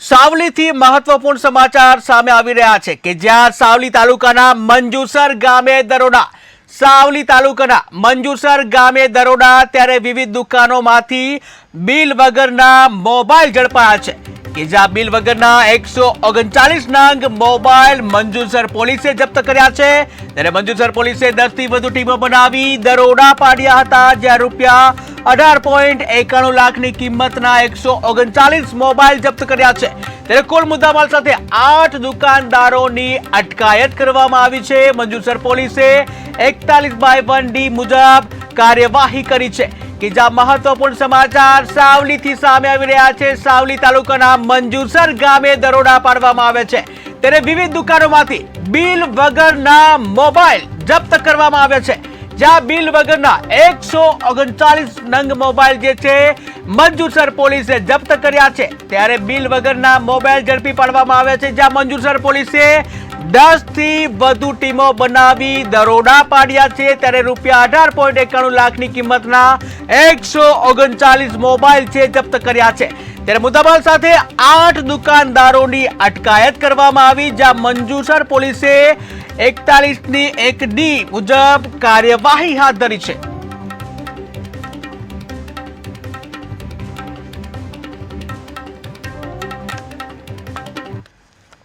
સાવલીથી મહત્વપૂર્ણ સમાચાર સામે આવી રહ્યા છે કે જ્યાં સાવલી તાલુકાના મંજુસર ગામે દરોડા ત્યારે વિવિધ દુકાનોમાંથી બિલ વગરના મોબાઈલ ઝડપાયા છે કે જ્યાં બિલ વગરના 139 નંગ મોબાઈલ મંજુસર પોલીસે જપ્ત કર્યા છે। ત્યારે મંજુસર પોલીસે 10 થી વધુ ટીમો બનાવી દરોડા પાડ્યા હતા, જ્યાં રૂપિયા 18.91 લાખની કિંમતના 139 મોબાઈલ જપ્ત કર્યા છે। ત્યારે કુલ મુદ્દામાલ સાથે 8 દુકાનદારોની અટકાયત કરવામાં આવી છે। મંજુસર પોલીસે 41/1D મુજબ કાર્યવાહી કરી છે કે જ્યાં મહત્વપૂર્ણ સમાચાર સાવલીથી સામે આવી રહ્યા છે। સાવલી તાલુકાના મંજુસર ગામે દરોડા પાડવામાં આવે છે, ત્યારે વિવિધ દુકાનોમાંથી બિલ વગરના મોબાઈલ જપ્ત કરવામાં આવે છે, જ્યાં બિલ વગરના 139 નંગ મોબાઈલ જે છે મંજુસર પોલીસે જપ્ત કર્યા છે। ત્યારે બિલ વગરના મોબાઈલ ઝડપી પાડવામાં આવે છે, જ્યાં મંજુસર પોલીસે 10 થી વધુ ટીમો બનાવી દરોડા પાડ્યા છે। ત્યારે રૂપિયા 18.91 લાખની કિંમતના 139 મોબાઈલ છે જપ્ત કર્યા છે। ત્યારે મુદ્દામાલ સાથે 8 દુકાનદારોની અટકાયત કરવામાં આવી, જ્યાં મંજુસર પોલીસે 41 ની 1D મુજબ કાર્યવાહી હાથ ધરી છે।